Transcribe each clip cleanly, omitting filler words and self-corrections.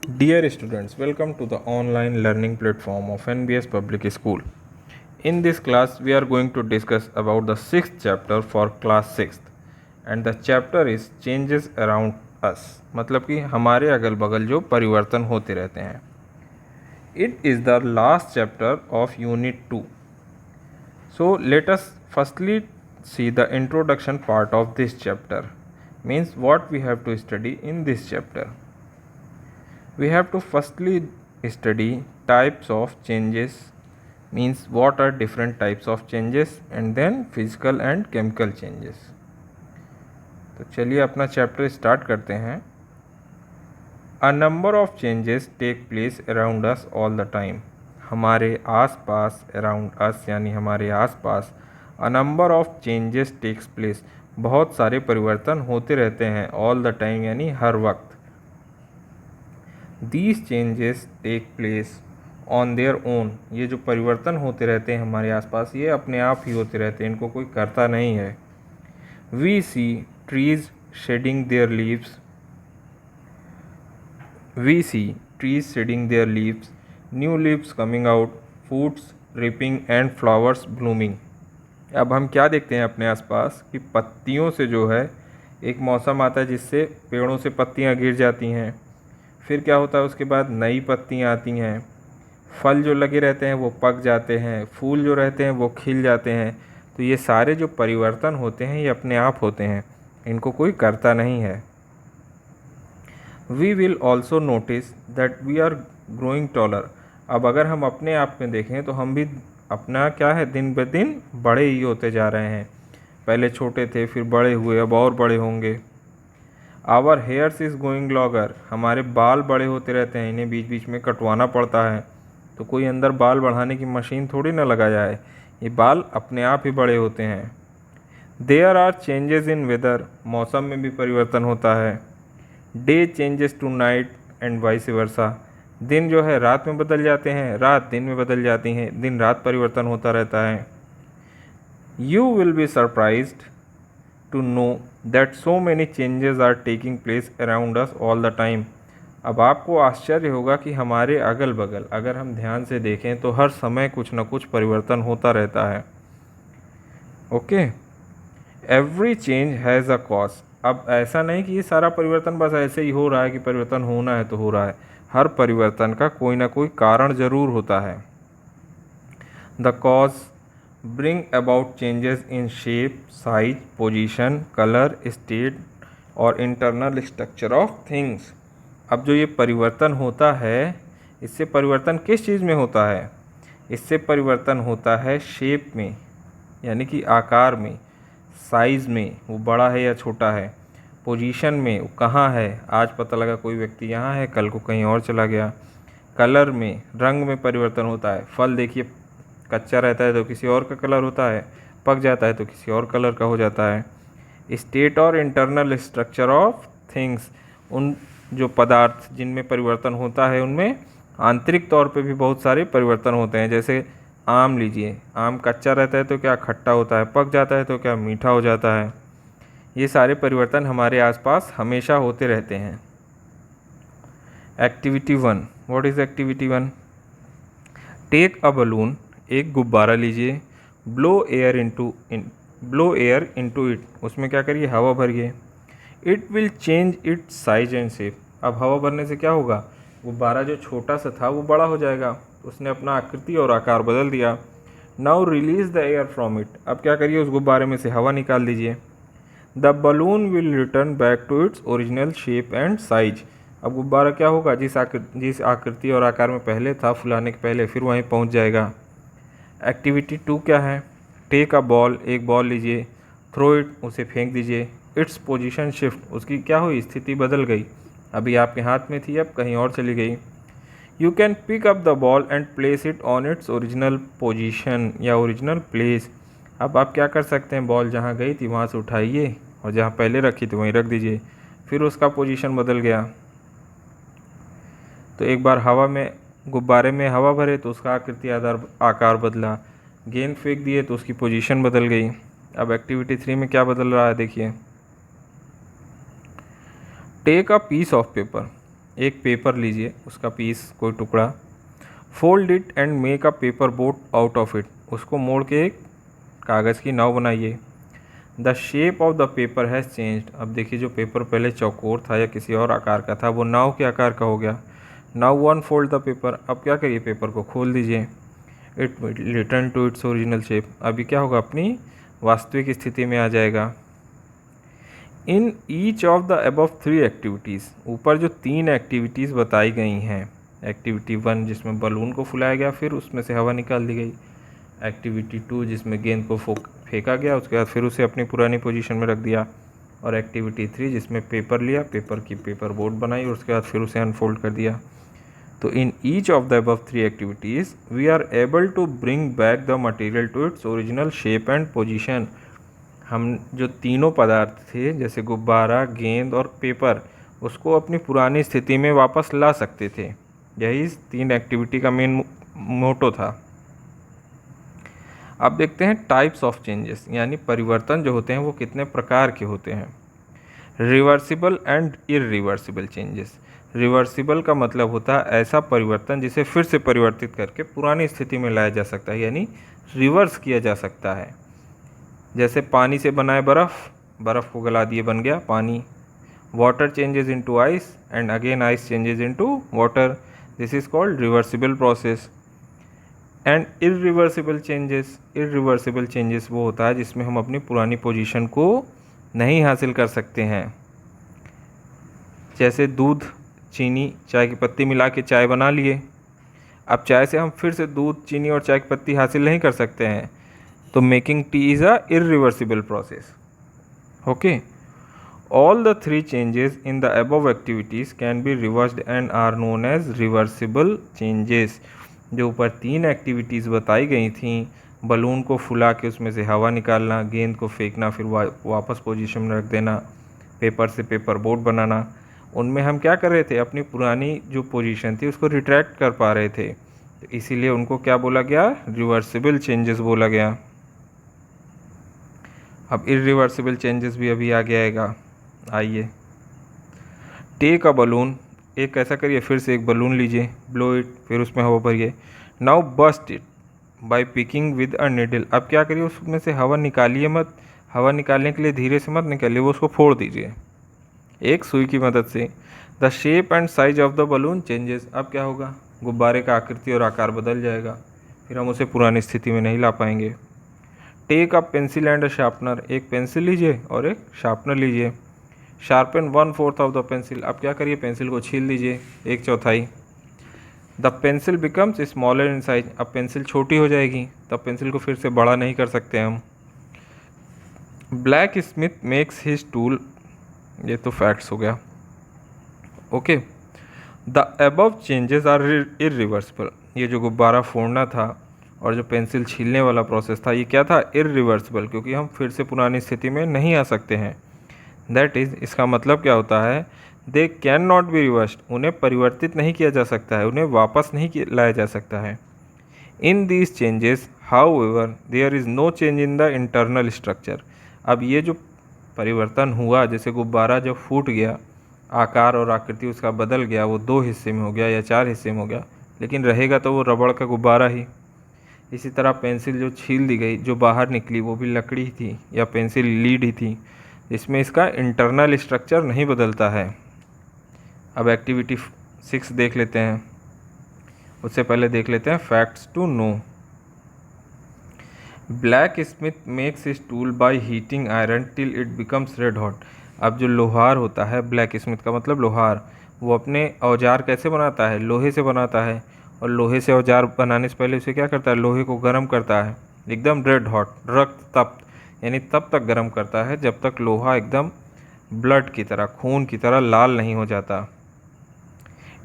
Dear students, welcome to the online learning platform of NBS Public School. In this class, we are going to discuss about the 6th chapter for class 6th and the chapter is changes around us. मतलब कि हमारे अगल बगल जो परिवर्तन होते रहते हैं. It is the last chapter of unit 2. So let us firstly see the introduction part of this chapter. Means what we have to study in this chapter. We have to firstly study types of changes, means what are different types of changes, and then physical and chemical changes. तो चलिए अपना chapter start करते हैं. A number of changes take place around us all the time. हमारे आस पास around us यानी हमारे आस पास a number of changes takes place. बहुत सारे परिवर्तन होते रहते हैं all the time यानी हर वक्त. These changes take place on their own. ये जो परिवर्तन होते रहते हैं हमारे आसपास ये अपने आप ही होते रहते हैं, इनको कोई करता नहीं है. We see trees shedding their leaves. We see trees shedding their leaves, new leaves coming out, fruits ripening and flowers blooming. अब हम क्या देखते हैं अपने आसपास कि पत्तियों से जो है एक मौसम आता है जिससे पेड़ों से पत्तियां गिर जाती हैं. फिर क्या होता है, उसके बाद नई पत्तियाँ आती हैं, फल जो लगे रहते हैं वो पक जाते हैं, फूल जो रहते हैं वो खिल जाते हैं. तो ये सारे जो परिवर्तन होते हैं ये अपने आप होते हैं, इनको कोई करता नहीं है. We will also notice that we are growing taller. अब अगर हम अपने आप में देखें तो हम भी अपना क्या है दिन ब दिन बड़े ही होते जा रहे हैं. पहले छोटे थे फिर बड़े हुए, अब और बड़े होंगे. Our hairs is going longer. हमारे बाल बड़े होते रहते हैं, इन्हें बीच बीच में कटवाना पड़ता है. तो कोई अंदर बाल बढ़ाने की मशीन थोड़ी ना लगाया है, ये बाल अपने आप ही बड़े होते हैं. There are changes in weather. मौसम में भी परिवर्तन होता है. Day changes to night and vice versa. दिन जो है रात में बदल जाते हैं, रात दिन में बदल जाती हैं, दिन रात परिवर्तन होता रहता है. You will be surprised to know that so many changes are taking place around us all the time. अब आपको आश्चर्य होगा कि हमारे अगल बगल अगर हम ध्यान से देखें तो हर समय कुछ न कुछ परिवर्तन होता रहता है. Okay, every change has a cause. अब ऐसा नहीं कि ये सारा परिवर्तन बस ऐसे ही हो रहा है कि परिवर्तन होना है तो हो रहा है. हर परिवर्तन का कोई ना कोई कारण ज़रूर होता है. The cause bring about changes in shape, size, position, color, state और internal structure of things. अब जो ये परिवर्तन होता है इससे परिवर्तन किस चीज़ में होता है? इससे परिवर्तन होता है शेप में यानी कि आकार में, साइज़ में वो बड़ा है या छोटा है, पोजीशन में वो कहाँ है, आज पता लगा कोई व्यक्ति यहाँ है कल को कहीं और चला गया. कलर में, रंग में परिवर्तन होता है. फल देखिए कच्चा रहता है तो किसी और का कलर होता है, पक जाता है तो किसी और कलर का हो जाता है. स्टेट और इंटरनल स्ट्रक्चर ऑफ थिंग्स. उन जो पदार्थ जिनमें परिवर्तन होता है उनमें आंतरिक तौर पे भी बहुत सारे परिवर्तन होते हैं. जैसे आम लीजिए, आम कच्चा रहता है तो क्या खट्टा होता है, पक जाता है तो क्या मीठा हो जाता है. ये सारे परिवर्तन हमारे आसपास हमेशा होते रहते हैं. Activity 1. What is activity 1? Take a balloon. एक गुब्बारा लीजिए. Blow air into it. उसमें क्या करिए, हवा भरिए. It will change it size and shape. अब हवा भरने से क्या होगा, गुब्बारा जो छोटा सा था वो बड़ा हो जाएगा. उसने अपना आकृति और आकार बदल दिया. Now release the air from it. अब क्या करिए, उस गुब्बारे में से हवा निकाल दीजिए. The balloon will return back to its original shape and size. अब गुब्बारा क्या होगा, जिस आकृति और आकार में पहले था फुलाने के पहले, फिर वहीं पहुंच जाएगा. एक्टिविटी 2 क्या है? Take a ball. एक बॉल लीजिए. Throw it. उसे फेंक दीजिए. Its position shift. उसकी क्या हुई, स्थिति बदल गई. अभी आपके हाथ में थी अब कहीं और चली गई. You can pick up the ball and place it on its original position या ओरिजिनल प्लेस. अब आप क्या कर सकते हैं, बॉल जहाँ गई थी वहाँ से उठाइए और जहाँ पहले रखी थी वहीं रख दीजिए. फिर उसका पोजीशन बदल गया. तो एक बार हवा में, गुब्बारे में हवा भरे तो उसका आकृति आकार बदला. गेंद फेंक दिए तो उसकी पोजीशन बदल गई. अब एक्टिविटी 3 में क्या बदल रहा है देखिए. Take a piece of paper. एक पेपर लीजिए, उसका पीस कोई टुकड़ा, fold it and make a paper boat out of it, उसको मोड़ के एक कागज़ की नाव बनाइए। The shape of the paper has changed, अब देखिए जो पेपर पहले चौकोर था या किसी और आकार का था वो नाव के आकार का हो गया। Now unfold the paper, अब क्या करिए पेपर को खोल दीजिए। It return to its original shape, अभी क्या होगा अपनी वास्तविक स्थिति में आ जाएगा। In each of the above 3 activities, ऊपर जो 3 एक्टिविटीज़ बताई गई हैं, एक्टिविटी 1 जिसमें बलून को फुलाया गया फिर उसमें से हवा निकाल दी गई, एक्टिविटी 2 जिसमें गेंद को फेंका गया उसके बाद फिर उसे अपनी पुरानी पोजीशन में रख दिया, और एक्टिविटी 3 जिसमें पेपर लिया, पेपर की पेपर बोट बनाई और उसके बाद फिर उसे अनफोल्ड कर दिया। तो in each of the above 3 activities we are able to bring back the material to its original shape and position. हम जो तीनों पदार्थ थे जैसे गुब्बारा, गेंद और पेपर, उसको अपनी पुरानी स्थिति में वापस ला सकते थे। यही इस 3 एक्टिविटी का मेन मोटो था। अब देखते हैं टाइप्स ऑफ चेंजेस, यानी परिवर्तन जो होते हैं वो कितने प्रकार के होते हैं। Reversible and irreversible changes. Reversible का मतलब होता है ऐसा परिवर्तन जिसे फिर से परिवर्तित करके पुरानी स्थिति में लाया जा सकता है, यानी रिवर्स किया जा सकता है। जैसे पानी से बनाए बर्फ़ को गला दिए बन गया पानी। Water changes into ice and again ice changes into water, this is called reversible process. And irreversible changes वो होता है जिसमें हम अपनी पुरानी पोजीशन को नहीं हासिल कर सकते हैं। जैसे दूध, चीनी, चाय की पत्ती मिला के चाय बना लिए, अब चाय से हम फिर से दूध, चीनी और चाय की पत्ती हासिल नहीं कर सकते हैं, तो making tea is a irreversible process. Okay, all the 3 changes in the above activities can be reversed and are known as reversible changes. जो ऊपर 3 एक्टिविटीज़ बताई गई थी, बलून को फुला के उसमें से हवा निकालना, गेंद को फेंकना फिर वापस पोजीशन में रख देना, पेपर से पेपर बोट बनाना, उनमें हम क्या कर रहे थे, अपनी पुरानी जो पोजीशन थी उसको रिट्रैक्ट कर पा रहे थे, तो इसीलिए उनको क्या बोला गया, रिवर्सिबल चेंजेस बोला गया। अब इरिवर्सिबल चेंजेस भी अभी आगे आएगा। आइए, टेक अ बलून, एक ऐसा करिए, फिर से एक बलून लीजिए, ब्लो इट, फिर उसमें हवा भरिए। Now burst it by pricking with a needle, अब क्या करिए, उसमें से हवा निकालिए मत, हवा निकालने के लिए धीरे से मत निकालिए, वो उसको फोड़ दीजिए एक सुई की मदद से। The shape and size of the balloon changes, अब क्या होगा, गुब्बारे का आकृति और आकार बदल जाएगा, फिर हम उसे पुरानी स्थिति में नहीं ला पाएंगे। Take a pencil and a sharpener, एक पेंसिल लीजिए और एक शार्पनर लीजिए। शार्पन 1/4 ऑफ द पेंसिल, अब क्या करिए, पेंसिल को छील दीजिए 1/4। The pencil becomes smaller in size, अब पेंसिल छोटी हो जाएगी, तब पेंसिल को फिर से बड़ा नहीं कर सकते हम। Blacksmith makes his tool, ये तो फैक्ट्स हो गया। Okay, the above changes are irreversible, ये जो गुब्बारा फोड़ना था और जो पेंसिल छीलने वाला प्रोसेस था, ये क्या था, इरिवर्सिबल, क्योंकि हम फिर से पुरानी स्थिति में नहीं आ सकते हैं। दैट इज़, इसका मतलब क्या होता है, they can not be reversed, उन्हें परिवर्तित नहीं किया जा सकता है, उन्हें वापस नहीं लाया जा सकता है। In these changes however there is no change in the internal structure, अब ये जो परिवर्तन हुआ, जैसे गुब्बारा जब फूट गया, आकार और आकृति उसका बदल गया, वो 2 हिस्से में हो गया या 4 हिस्से में हो गया, लेकिन रहेगा तो वो रबड़ का गुब्बारा ही। इसी तरह पेंसिल जो छील दी गई, जो बाहर निकली, वो भी लकड़ी थी या पेंसिल लीड ही थी, इसमें इसका इंटरनल स्ट्रक्चर नहीं बदलता है। अब एक्टिविटी 6 देख लेते हैं, उससे पहले देख लेते हैं facts to know. Blacksmith makes his tool by heating iron till it becomes red hot, अब जो लोहार होता है, ब्लैक स्मिथ का मतलब लोहार, वो अपने औजार कैसे बनाता है, लोहे से बनाता है, और लोहे से औजार बनाने से पहले उसे क्या करता है, लोहे को गर्म करता है, एकदम रेड हॉट, रक्त तप्त, यानी तब तक गर्म करता है जब तक लोहा एकदम ब्लड की तरह, खून की तरह लाल नहीं हो जाता।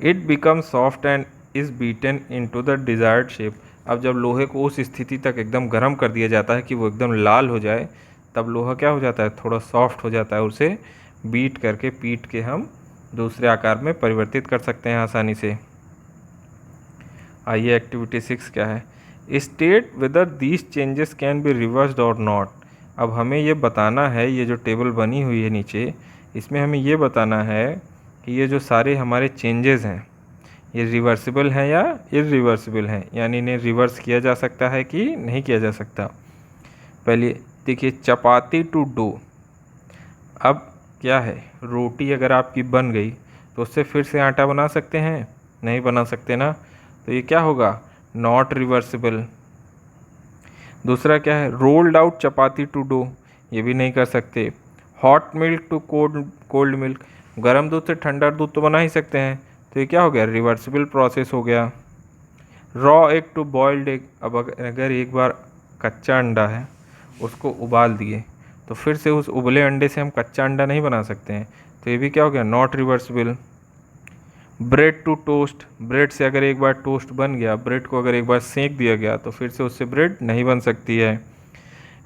It become soft and is beaten into the desired shape, अब जब लोहे को उस स्थिति तक एकदम गर्म कर दिया जाता है कि वो एकदम लाल हो जाए, तब लोहा क्या हो जाता है, थोड़ा सॉफ्ट हो जाता है, उसे बीट करके, पीट के हम दूसरे आकार में परिवर्तित कर सकते हैं आसानी से। आइए, एक्टिविटी 6 क्या है, state whether these changes can be reversed और नॉट, अब हमें ये बताना है, ये जो टेबल बनी हुई है नीचे, इसमें हमें ये बताना है कि ये जो सारे हमारे चेंजेस हैं ये रिवर्सिबल हैं या इरिवर्सिबल हैं, यानी इन्हें रिवर्स किया जा सकता है कि नहीं किया जा सकता। पहले देखिए चपाती टू डो। अब क्या है, रोटी अगर आपकी बन गई तो उससे फिर से आटा बना सकते हैं? नहीं बना सकते ना, तो ये क्या होगा, नॉट रिवर्सिबल। दूसरा क्या है, rolled out chapati to dough, ये भी नहीं कर सकते। Hot milk to cold milk, गर्म दूध से ठंडा दूध तो बना ही सकते हैं, तो ये क्या हो गया, रिवर्सिबल प्रोसेस हो गया। Raw egg to boiled egg, अब अगर एक बार कच्चा अंडा है उसको उबाल दिए तो फिर से उस उबले अंडे से हम कच्चा अंडा नहीं बना सकते हैं, तो ये भी क्या हो गया, not reversible. Bread to toast, bread से अगर एक बार टोस्ट बन गया, ब्रेड को अगर एक बार सेक दिया गया तो फिर से उससे ब्रेड नहीं बन सकती है।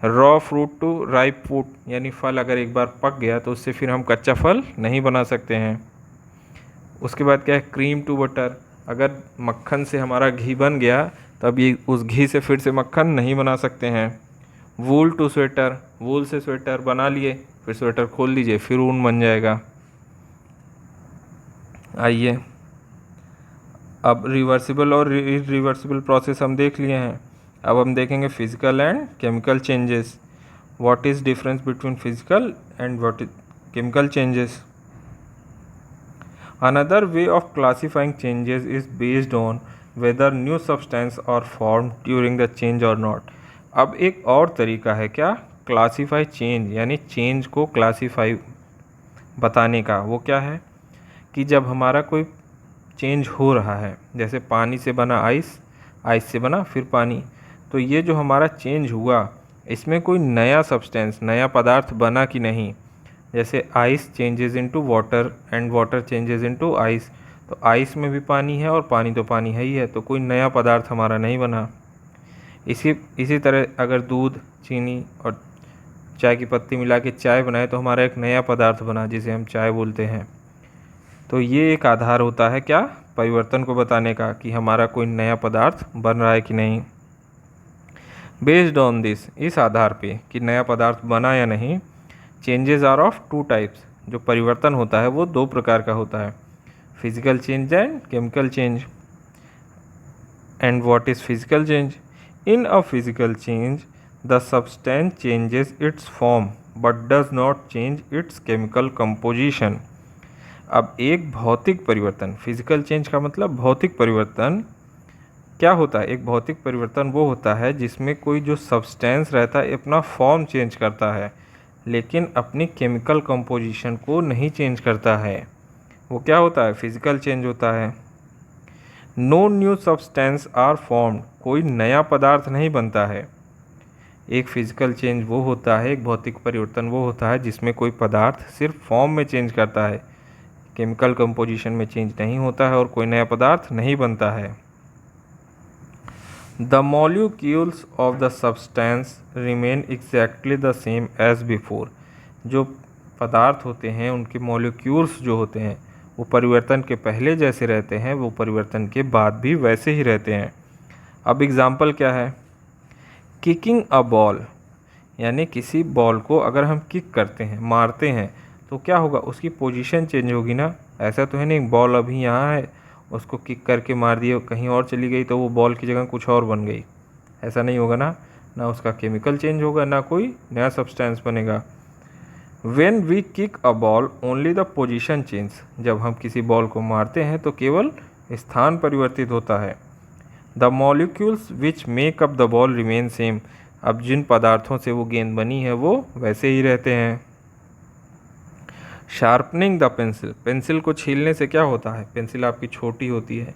Raw fruit to ripe fruit, यानी फल अगर एक बार पक गया तो उससे फिर हम कच्चा फल नहीं बना सकते हैं। उसके बाद क्या है, क्रीम टू बटर, अगर मक्खन से हमारा घी बन गया तब ये उस घी से फिर से मक्खन नहीं बना सकते हैं। वूल टू स्वेटर, वूल से स्वेटर बना लिए, फिर स्वेटर खोल लीजिए फिर ऊन बन जाएगा। आइए अब रिवर्सिबल और इरिवर्सिबल प्रोसेस हम देख लिए हैं, अब हम देखेंगे physical and chemical changes. What is difference between physical and what is chemical changes. Another way of classifying changes is based on whether new substance are formed during the change or not. अब एक और तरीका है क्या, classify change, यानी change को classify बताने का। वो क्या है कि जब हमारा कोई चेंज हो रहा है, जैसे पानी से बना आइस, आइस से बना फिर पानी, तो ये जो हमारा चेंज हुआ इसमें कोई नया सब्सटेंस, नया पदार्थ बना कि नहीं। जैसे ice changes into water and water changes into ice, तो आइस में भी पानी है और पानी तो पानी है ही है, तो कोई नया पदार्थ हमारा नहीं बना। इसी तरह अगर दूध, चीनी और चाय की पत्ती मिला के चाय बनाए तो हमारा एक नया पदार्थ बना जिसे हम चाय बोलते हैं। तो ये एक आधार होता है क्या, परिवर्तन को बताने का, कि हमारा कोई नया पदार्थ बन रहा है कि नहीं। बेस्ड ऑन दिस, इस आधार पे कि नया पदार्थ बना या नहीं, changes are of two types, जो परिवर्तन होता है वो दो प्रकार का होता है, physical change and chemical change. And what is physical change, in a physical change the substance changes it's form but does not change it's chemical composition. अब एक भौतिक परिवर्तन, फिजिकल चेंज का मतलब भौतिक परिवर्तन क्या होता है, एक भौतिक परिवर्तन वो होता है जिसमें कोई जो सब्सटेंस रहता है अपना फॉर्म चेंज करता है लेकिन अपनी केमिकल कंपोजिशन को नहीं चेंज करता है, वो क्या होता है, फिजिकल चेंज होता है। No new substance are formed, कोई नया पदार्थ नहीं बनता है। एक फिजिकल चेंज वो होता है, एक भौतिक परिवर्तन वो होता है जिसमें कोई पदार्थ सिर्फ फॉर्म में चेंज करता है, केमिकल कंपोजिशन में चेंज नहीं होता है और कोई नया पदार्थ नहीं बनता है। The molecules of the substance remain exactly the same as before. जो पदार्थ होते हैं उनके मॉलिक्यूल्स जो होते हैं वो परिवर्तन के पहले जैसे रहते हैं, वो परिवर्तन के बाद भी वैसे ही रहते हैं। अब एग्जाम्पल क्या है, किकिंग अ बॉल, यानी किसी बॉल को अगर हम किक करते हैं, मारते हैं, तो क्या होगा, उसकी पोजीशन चेंज होगी ना। ऐसा तो है नहीं बॉल अभी यहाँ है, उसको किक करके मार दिए कहीं और चली गई तो वो बॉल की जगह कुछ और बन गई, ऐसा नहीं होगा ना, ना उसका केमिकल चेंज होगा ना कोई नया सब्सटेंस बनेगा। When we kick a ball only the position change, जब हम किसी बॉल को मारते हैं तो केवल स्थान परिवर्तित होता है। The molecules which make up the ball remain same, अब जिन पदार्थों से वो गेंद बनी है वो वैसे ही रहते हैं। शार्पनिंग द पेंसिल, पेंसिल को छीलने से क्या होता है, पेंसिल आपकी छोटी होती है,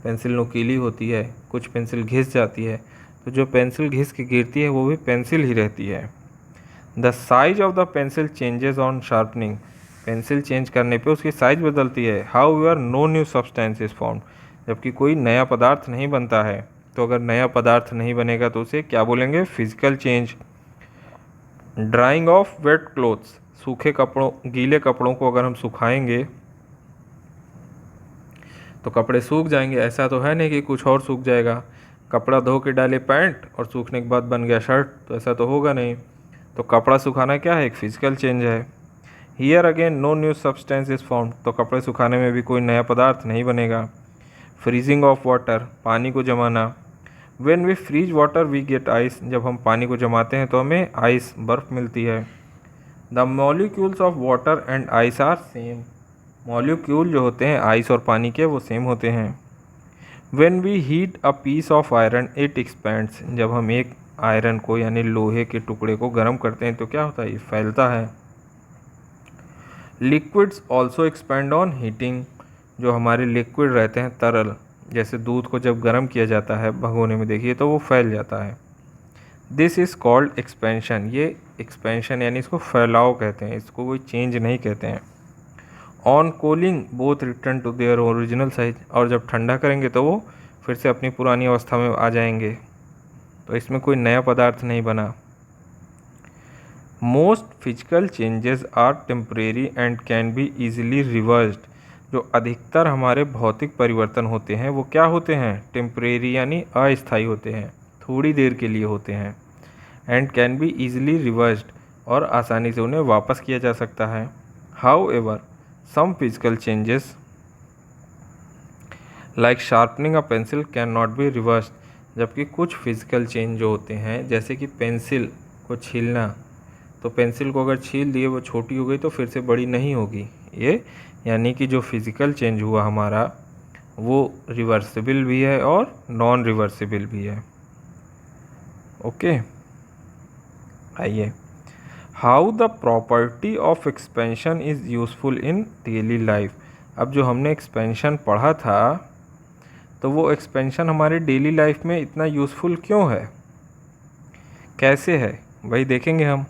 पेंसिल नुकीली होती है, कुछ पेंसिल घिस जाती है, तो जो पेंसिल घिस के गिरती है वो भी पेंसिल ही रहती है। The size of the pencil changes on sharpening, pencil change करने पे उसकी साइज बदलती है। However no new substance is formed, जबकि कोई नया पदार्थ नहीं बनता है, तो अगर नया पदार्थ नहीं बनेगा तो उसे क्या बोलेंगे, physical change. Drying of wet clothes, सूखे कपड़ों, गीले कपड़ों को अगर हम सुखाएंगे तो कपड़े सूख जाएंगे, ऐसा तो है नहीं कि कुछ और सूख जाएगा। कपड़ा धो के डाले पैंट और सूखने के बाद बन गया शर्ट, तो ऐसा तो होगा नहीं। तो कपड़ा सुखाना क्या है, एक फिजिकल चेंज है। Here again no new substance is formed, तो कपड़े सुखाने में भी कोई नया पदार्थ नहीं बनेगा। फ्रीजिंग ऑफ वाटर, पानी को जमाना। When we freeze water we get ice, जब हम पानी को जमाते हैं तो हमें आइस बर्फ़ मिलती है। The molecules of water and ice are same, molecule जो होते हैं आइस और पानी के वो सेम होते हैं। When we heat a piece of iron it expands, जब हम एक आयरन को यानी लोहे के टुकड़े को गर्म करते हैं तो क्या होता है, ये फैलता है। Liquids also expand on heating, जो हमारे लिक्विड रहते हैं तरल, जैसे दूध को जब गर्म किया जाता है भगोने में देखिए तो वो फैल जाता है। दिस इज़ कॉल्ड एक्सपेंशन, ये एक्सपेंशन यानी इसको फैलाव कहते हैं, इसको कोई चेंज नहीं कहते हैं। On cooling both return to their original size, और जब ठंडा करेंगे तो वो फिर से अपनी पुरानी अवस्था में आ जाएंगे, तो इसमें कोई नया पदार्थ नहीं बना। Most physical changes are temporary and can be easily reversed, जो अधिकतर हमारे भौतिक परिवर्तन होते हैं वो क्या होते हैं, टेम्परेरी यानी अस्थायी होते हैं, थोड़ी देर के लिए होते हैं। And can be easily reversed, और आसानी से उन्हें वापस किया जा सकता है। However some physical changes like sharpening a pencil can not be reversed, जबकि कुछ फिजिकल चेंज जो होते हैं जैसे कि पेंसिल को छीलना, तो पेंसिल को अगर छील दिए वो छोटी हो गई तो फिर से बड़ी नहीं होगी, ये यानी कि जो फिज़िकल चेंज हुआ हमारा वो रिवर्सिबल भी है और नॉन रिवर्सिबल भी है। ओके, आइए, how the property of expansion is useful in daily life. अब जो हमने एक्सपेंशन पढ़ा था तो वो एक्सपेंशन हमारे डेली लाइफ में इतना यूज़फुल क्यों है, कैसे है, वही देखेंगे हम।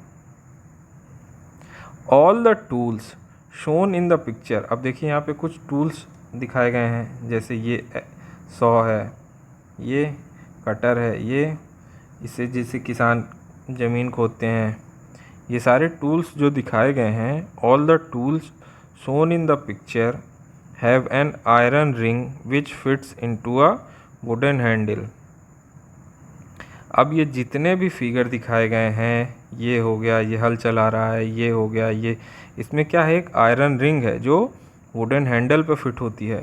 All the tools shown in the picture, अब देखिए यहाँ पे कुछ टूल्स दिखाए गए हैं, जैसे ये सॉ है, ये कटर है, ये इससे जैसे किसान ज़मीन खोदते हैं, ये सारे टूल्स जो दिखाए गए हैं, all the tools shown in the picture have an iron ring which fits into a wooden handle. अब ये जितने भी फिगर दिखाए गए हैं, ये हो गया, ये हल चला रहा है, ये हो गया, ये, इसमें क्या है, एक आयरन रिंग है जो वुडन हैंडल पर फिट होती है।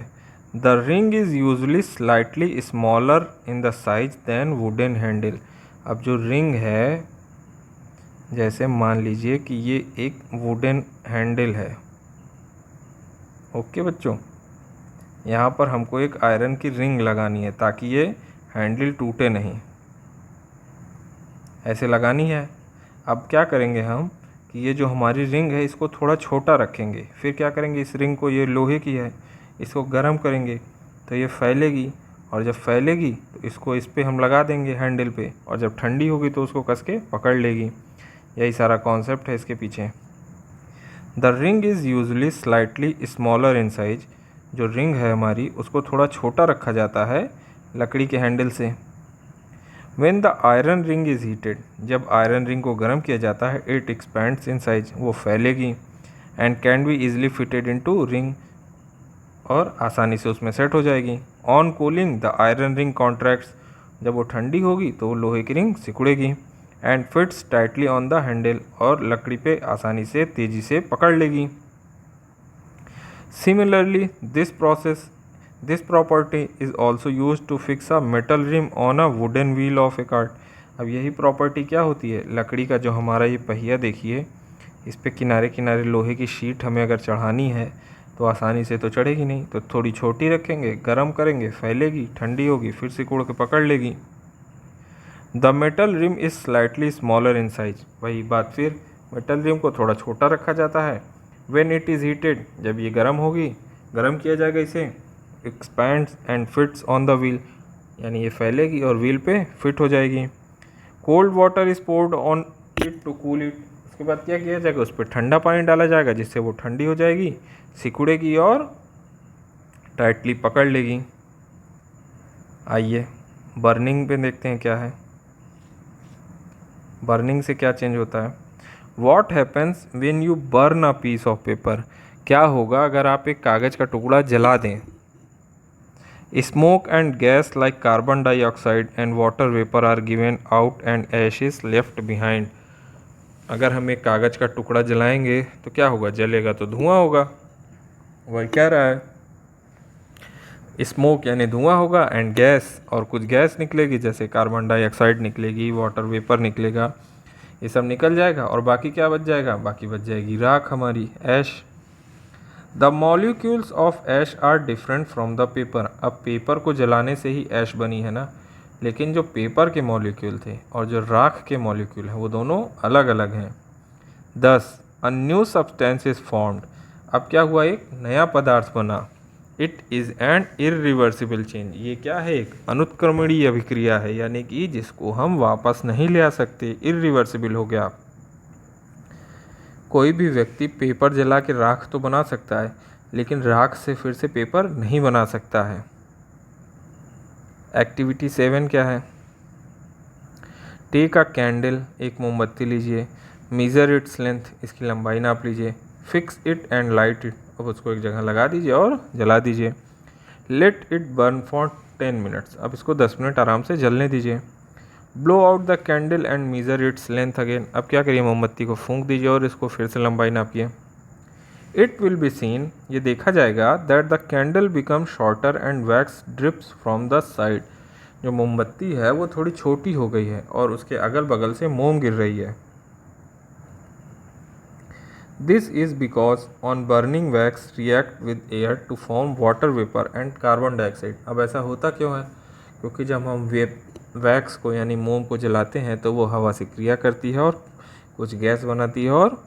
The ring is usually slightly smaller in the size than wooden handle. अब जो रिंग है, जैसे मान लीजिए कि ये एक वुडन हैंडल है, ओके बच्चों, यहाँ पर हमको एक आयरन की रिंग लगानी है ताकि ये हैंडल टूटे नहीं, ऐसे लगानी है। अब क्या करेंगे हम कि ये जो हमारी रिंग है इसको थोड़ा छोटा रखेंगे, फिर क्या करेंगे, इस रिंग को, ये लोहे की है, इसको गर्म करेंगे तो ये फैलेगी, और जब फैलेगी तो इसको इस पे हम लगा देंगे हैंडल पे, और जब ठंडी होगी तो उसको कस के पकड़ लेगी। यही सारा कॉन्सेप्ट है इसके पीछे। The ring is usually slightly smaller in size, जो रिंग है हमारी उसको थोड़ा छोटा रखा जाता है लकड़ी के हैंडल से। When the iron ring is heated, जब आयरन रिंग को गर्म किया जाता है, इट एक्सपैंड्स इन साइज, वो फैलेगी, and can be easily fitted into ring, और आसानी से उसमें सेट हो जाएगी। On cooling the iron ring contracts, जब वो ठंडी होगी तो वो लोहे की रिंग सिकुड़ेगी, and fits tightly on the handle, और लकड़ी पे आसानी से तेज़ी से पकड़ लेगी। Similarly this property is also use to fix a metal rim on a wooden wheel of a cart. अब यही प्रॉपर्टी क्या होती है, लकड़ी का जो हमारा ये पहिया देखिए, इस पे किनारे किनारे लोहे की शीट हमें अगर चढ़ानी है तो आसानी से तो चढ़ेगी नहीं, तो थोड़ी छोटी रखेंगे, गर्म करेंगे, फैलेगी, ठंडी होगी, फिर सिकुड़ के पकड़ लेगी। The metal rim is slightly smaller in size, वही बात, फिर मेटल रिम को थोड़ा छोटा रखा जाता है। व्हेन इट इज़ हीटेड, जब ये गर्म होगी, गर्म किया जाएगा इसे, expands and fits on the wheel, यानी ये फैलेगी और व्हील पे फिट हो जाएगी। Cold water is poured on it to cool it, उसके बाद क्या किया जाएगा, उस पर ठंडा पानी डाला जाएगा जिससे वो ठंडी हो जाएगी, सिकुड़ेगी और टाइटली पकड़ लेगी। आइए बर्निंग पे देखते हैं क्या है, बर्निंग से क्या चेंज होता है। What happens when you burn a piece of paper, क्या होगा अगर आप एक कागज़ का टुकड़ा जला दें। Smoke and gas like carbon dioxide and water vapour are given out and ashes left behind, अगर हम एक कागज़ का टुकड़ा जलाएंगे तो क्या होगा, जलेगा तो धुआं होगा, वही कह रहा है। स्मोक यानी धुआं होगा, एंड गैस, और कुछ गैस निकलेगी जैसे कार्बन डाइऑक्साइड निकलेगी, वाटर वेपर निकलेगा, ये सब निकल जाएगा। और बाकी क्या बच जाएगा, बाकी बच जाएगी राख हमारी, ash. The molecules of ash are different from the paper. अब पेपर को जलाने से ही ऐश बनी है ना, लेकिन जो पेपर के मॉलिक्यूल थे और जो राख के मॉलिक्यूल हैं वो दोनों अलग अलग हैं। 10 a new substance is formed. अब क्या हुआ, एक नया पदार्थ बना। It is an irreversible change. ये क्या है, एक अनुत्क्रमणीय अभिक्रिया है, यानी कि जिसको हम वापस नहीं ले आ सकते, इरिवर्सिबल हो गया। कोई भी व्यक्ति पेपर जला के राख तो बना सकता है, लेकिन राख से फिर से पेपर नहीं बना सकता है। एक्टिविटी 7 क्या है, टेक अ कैंडल, एक मोमबत्ती लीजिए, मेजर इट्स लेंथ, इसकी लंबाई नाप लीजिए, fix it and light it, अब उसको एक जगह लगा दीजिए और जला दीजिए। Let it burn for 10 minutes, अब इसको 10 मिनट आराम से जलने दीजिए। Blow out the candle and measure its length again, अब क्या करिए, मोमबत्ती को फूंक दीजिए और इसको फिर से लंबाई नापिए। इट विल बी सीन, ये देखा जाएगा, that the candle become shorter and wax drips from the side. जो मोमबत्ती है वो थोड़ी छोटी हो गई है और उसके अगल बगल से मोम गिर रही है। This is because on burning wax react with air to form water vapour and carbon dioxide. अब ऐसा होता क्यों है, क्योंकि जब हम वैक्स को यानी मोम को जलाते हैं तो वो हवा से क्रिया करती है और कुछ गैस बनाती है और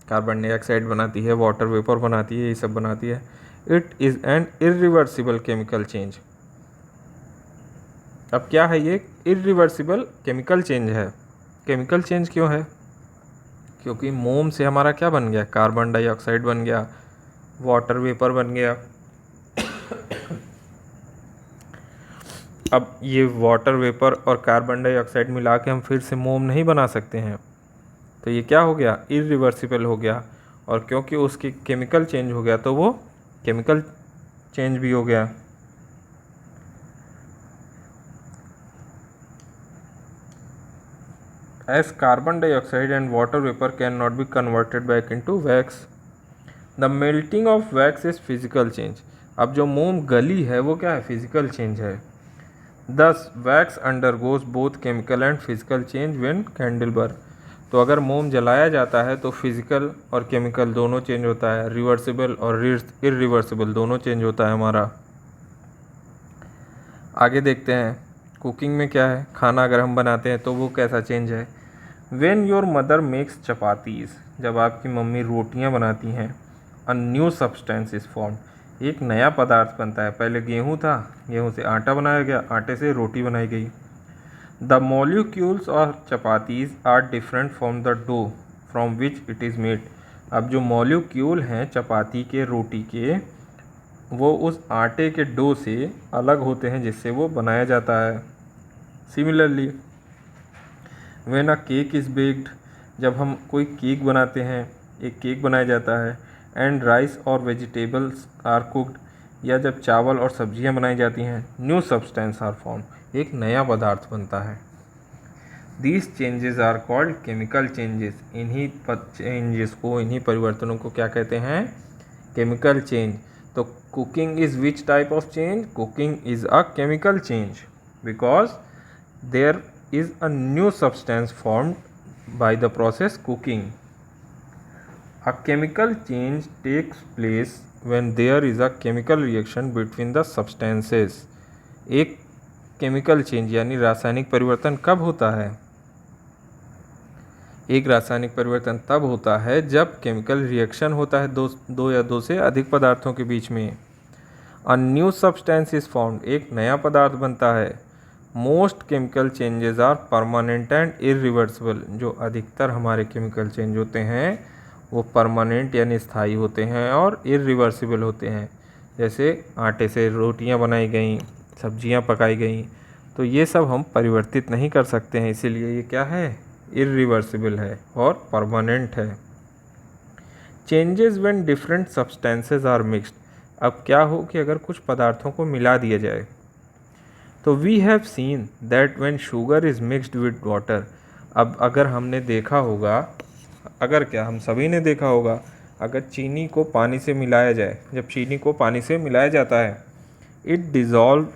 कार्बन डाइऑक्साइड बनाती है, वाटर वेपर बनाती है, ये सब बनाती है। It is an irreversible chemical change. अब क्या है, ये इरिवर्सिबल केमिकल चेंज है। केमिकल चेंज क्यों है, क्योंकि मोम से हमारा क्या बन गया, कार्बन डाइऑक्साइड बन गया, वाटर वेपर बन गया। अब ये वाटर वेपर और कार्बन डाइऑक्साइड मिला के हम फिर से मोम नहीं बना सकते हैं, तो ये क्या हो गया, इरिवर्सिबल हो गया। और क्योंकि उसकी केमिकल चेंज हो गया तो वो केमिकल चेंज भी हो गया। As carbon dioxide and water vapor cannot be converted back into wax, the melting of wax is physical change. अब जो मोम गली है वो क्या है, फिजिकल चेंज है। Thus wax undergoes both chemical and physical change when candle burn. तो अगर मोम जलाया जाता है तो फिजिकल और केमिकल दोनों चेंज होता है, रिवर्सिबल और इरिवर्सिबल दोनों चेंज होता है हमारा। आगे देखते हैं कुकिंग में क्या है, खाना अगर हम बनाते हैं तो वो कैसा चेंज है। When your mother makes chapatis, जब आपकी मम्मी रोटियां बनाती हैं, a new substance is formed, एक नया पदार्थ बनता है। पहले गेहूं था, गेहूं से आटा बनाया गया, आटे से रोटी बनाई गई। The molecules of chapatis are different from the dough from which it is made. अब जो मॉलिक्यूल हैं चपाती के, रोटी के, वो उस आटे के डो से अलग होते हैं जिससे वो बनाया जाता है। Similarly when a cake is baked, जब हम कोई केक बनाते हैं, एक केक बनाया जाता है। एंड राइस और वेजिटेबल्स आर कुक्ड, या जब चावल और सब्जियां बनाई जाती हैं, न्यू सब्सटेंस आर फॉर्म, एक नया पदार्थ बनता है। These changes are called chemical changes. इन्हीं चेंजेस को, इन्हीं परिवर्तनों को क्या कहते हैं, केमिकल चेंज। तो cooking is which type of change, cooking is a chemical change because there is a new substance formed by the process cooking. A chemical change takes place when there is a chemical reaction between the substances. एक chemical change यानी रासायनिक परिवर्तन कब होता है, एक रासायनिक परिवर्तन तब होता है जब केमिकल रिएक्शन होता है दो या दो से अधिक पदार्थों के बीच में। A new substance is formed, एक नया पदार्थ बनता है। Most chemical changes are permanent and irreversible, जो अधिकतर हमारे केमिकल चेंज होते हैं वो परमानेंट यानी स्थायी होते हैं और इरिवर्सिबल होते हैं। जैसे आटे से रोटियां बनाई गई, सब्जियां पकाई गई, तो ये सब हम परिवर्तित नहीं कर सकते हैं, इसीलिए ये क्या है, इरिवर्सिबल है और परमानेंट है। Changes when different substances are mixed, अब क्या हो कि अगर कुछ पदार्थों को मिला दिया जाए, तो we have seen that when sugar is mixed with water. अब अगर हमने देखा होगा अगर क्या, हम सभी ने देखा होगा, अगर चीनी को पानी से मिलाया जाए, जब चीनी को पानी से मिलाया जाता है, it dissolve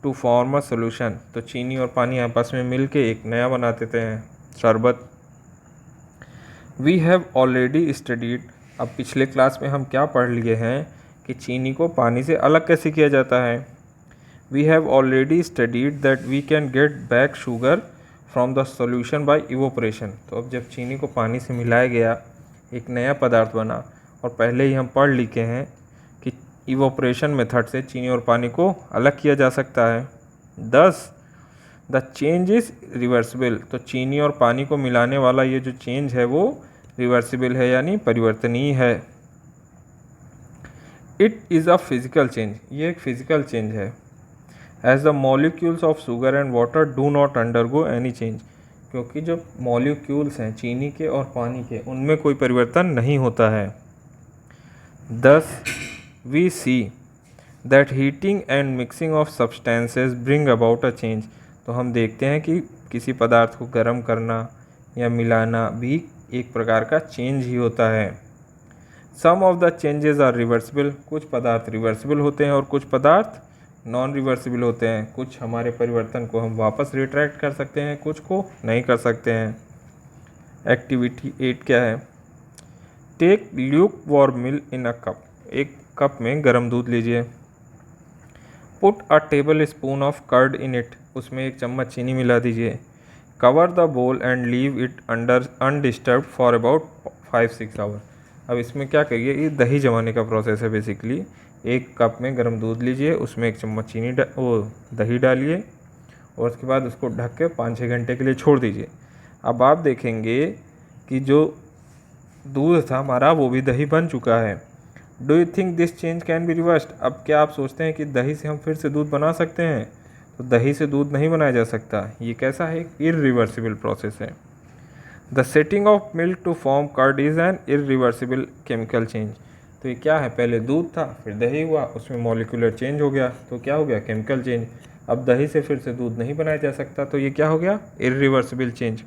to form a solution, तो चीनी और पानी आपस में मिल के एक नया बना देते हैं, शरबत। वी हैव ऑलरेडी स्टडीड, अब पिछले क्लास में हम क्या पढ़ लिए हैं कि चीनी को पानी से अलग कैसे किया जाता है। We have already studied that we can get back sugar from the solution by evaporation, तो अब जब चीनी को पानी से मिलाया गया, एक नया पदार्थ बना, और पहले ही हम पढ़ लिखे हैं कि इवोपरेशन मेथड से चीनी और पानी को अलग किया जा सकता है। 10 द चेंज इज़ रिवर्सिबल, तो चीनी और पानी को मिलाने वाला ये जो चेंज है वो रिवर्सिबल है, यानी परिवर्तनीय है। It is a physical change, ये एक फिजिकल चेंज है। As the molecules of sugar and water do not undergo any change, क्योंकि जो मॉलिक्यूल्स हैं चीनी के और पानी के, उनमें कोई परिवर्तन नहीं होता है। 10 we see that heating and mixing of substances bring about a change, तो हम देखते हैं कि किसी पदार्थ को गर्म करना या मिलाना भी एक प्रकार का चेंज ही होता है। Some of the changes are reversible, कुछ पदार्थ रिवर्सिबल होते हैं और कुछ पदार्थ नॉन रिवर्सिबल होते हैं। कुछ हमारे परिवर्तन को हम वापस रिट्रैक्ट कर सकते हैं, कुछ को नहीं कर सकते हैं। एक्टिविटी 8 क्या है? Take lukewarm milk in a cup, एक कप में गर्म दूध लीजिए। Put a tablespoon of curd in it, उसमें एक चम्मच चीनी मिला दीजिए। Cover the bowl and leave it under undisturb for about 5-6 hour. अब इसमें क्या करिए, ये दही जमाने का प्रोसेस है बेसिकली। एक कप में गर्म दूध लीजिए, उसमें एक चम्मच दही डालिए और उसके बाद उसको ढक के 5-6 घंटे के लिए छोड़ दीजिए। अब आप देखेंगे कि जो दूध था हमारा वो भी दही बन चुका है। Do you think this change can be reversed? अब क्या आप सोचते हैं कि दही से हम फिर से दूध बना सकते हैं? तो दही से दूध नहीं बनाया जा सकता, ये कैसा है, इरिवर्सिबल प्रोसेस है। The setting of milk to form curd is an irreversible chemical change, तो ये क्या है, पहले दूध था फिर दही हुआ, उसमें मॉलिक्यूलर चेंज हो गया, तो क्या हो गया, केमिकल चेंज। अब दही से फिर से दूध नहीं बनाया जा सकता, तो ये क्या हो गया, इरिवर्सिबल चेंज।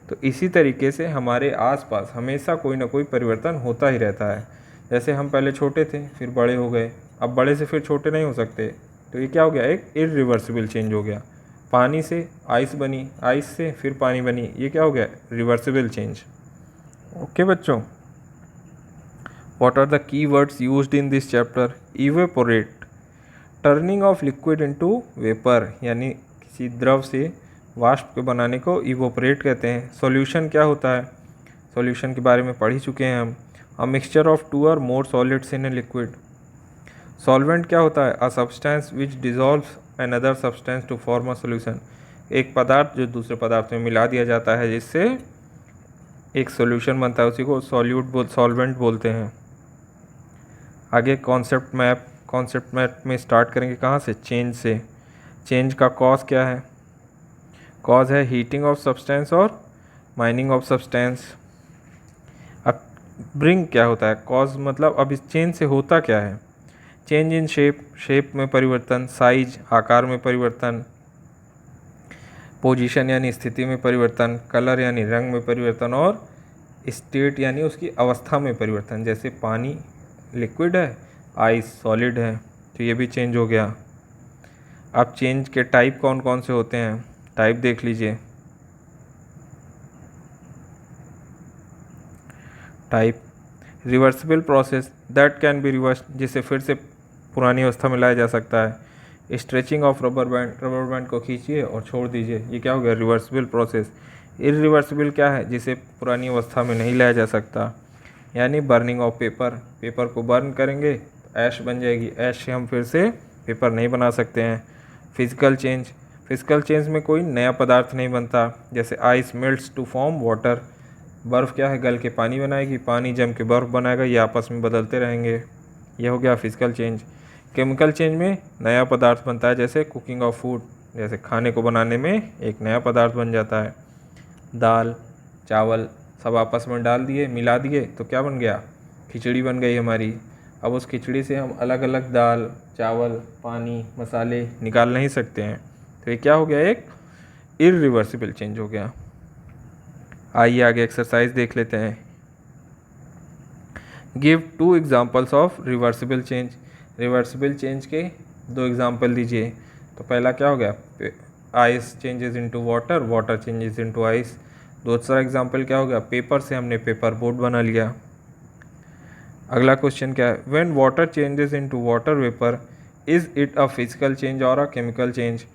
तो इसी तरीके से हमारे आसपास हमेशा कोई ना कोई परिवर्तन होता ही रहता है। जैसे हम पहले छोटे थे फिर बड़े हो गए, अब बड़े से फिर छोटे नहीं हो सकते, तो ये क्या हो गया, एक इरिवर्सिबल चेंज हो गया। पानी से आइस बनी, आइस से फिर पानी बनी, ये क्या हो गया, रिवर्सिबल चेंज। ओके बच्चों, what are the key words used in this chapter? Evaporate, turning of liquid into vapour, यानी किसी द्रव से वाष्प के बनाने को इवोपरेट कहते हैं। सॉल्यूशन क्या होता है, सॉल्यूशन के बारे में पढ़ ही चुके हैं हम। A mixture of 2 or more solids in a liquid. Solvent क्या होता है, a substance which dissolves another substance to form a solution, एक पदार्थ जो दूसरे पदार्थ में मिला दिया जाता है जिससे एक सॉल्यूशन बनता है, उसी को सॉल्वेंट बोलते हैं। आगे कॉन्सेप्ट मैप में स्टार्ट करेंगे कहाँ से, चेंज से। चेंज का कॉज क्या है, कॉज है हीटिंग ऑफ सब्सटेंस और माइनिंग ऑफ सब्सटेंस। अब ब्रिंग क्या होता है, कॉज मतलब अब इस चेंज से होता क्या है, चेंज इन शेप में परिवर्तन, साइज आकार में परिवर्तन, पोजीशन यानी स्थिति में परिवर्तन, कलर यानी रंग में परिवर्तन, और स्टेट यानी उसकी अवस्था में परिवर्तन। जैसे पानी लिक्विड है, आइस सॉलिड है, तो ये भी चेंज हो गया। अब चेंज के टाइप कौन कौन से होते हैं, टाइप देख लीजिए। Type, reversible process that can be reversed, जिसे फिर से पुरानी अवस्था में लाया जा सकता है। स्ट्रेचिंग ऑफ रबर बैंड को खींचिए और छोड़ दीजिए, ये क्या हो गया, रिवर्सिबल प्रोसेस। इरिवर्सिबल क्या है, जिसे पुरानी अवस्था में नहीं लाया जा सकता, यानी बर्निंग ऑफ पेपर को बर्न करेंगे तो ऐश बन जाएगी, ऐश से हम फिर से पेपर नहीं बना सकते हैं। फिजिकल चेंज में कोई नया पदार्थ नहीं बनता, जैसे ice melts to form water, बर्फ़ क्या है, गल के पानी बनाएगी, पानी जम के बर्फ़ बनाएगा, ये आपस में बदलते रहेंगे, ये हो गया फिजिकल चेंज। केमिकल चेंज में नया पदार्थ बनता है, जैसे कुकिंग ऑफ फूड, जैसे खाने को बनाने में एक नया पदार्थ बन जाता है। दाल चावल सब आपस में डाल दिए, मिला दिए, तो क्या बन गया, खिचड़ी बन गई हमारी। अब उस खिचड़ी से हम अलग अलग दाल चावल पानी मसाले निकाल नहीं सकते हैं, तो ये क्या हो गया, एक इरिवर्सिबल चेंज हो गया। आइए आगे एक्सरसाइज देख लेते हैं। Give 2 examples of reversible change. Reversible change के 2 एग्जांपल दीजिए। तो पहला क्या हो गया, ice changes into water, water changes into ice. दूसरा एग्जांपल क्या हो गया, पेपर से हमने पेपर बोट बना लिया। अगला क्वेश्चन क्या है, when water changes into water vapour is it a physical change और अ केमिकल चेंज।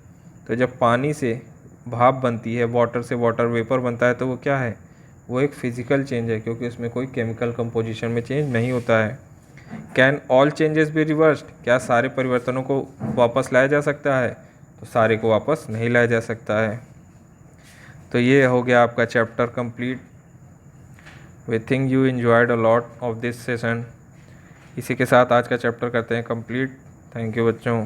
तो जब पानी से भाप बनती है, वाटर से वाटर वेपर बनता है, तो वो क्या है, वो एक फिजिकल चेंज है, क्योंकि उसमें कोई केमिकल कंपोजिशन में चेंज नहीं होता है। Can all changes be reversed, क्या सारे परिवर्तनों को वापस लाया जा सकता है, तो सारे को वापस नहीं लाया जा सकता है। तो ये हो गया आपका chapter complete. We think you enjoyed a lot of this session. इसी के साथ आज का चैप्टर करते हैं कंप्लीट। थैंक यू बच्चों।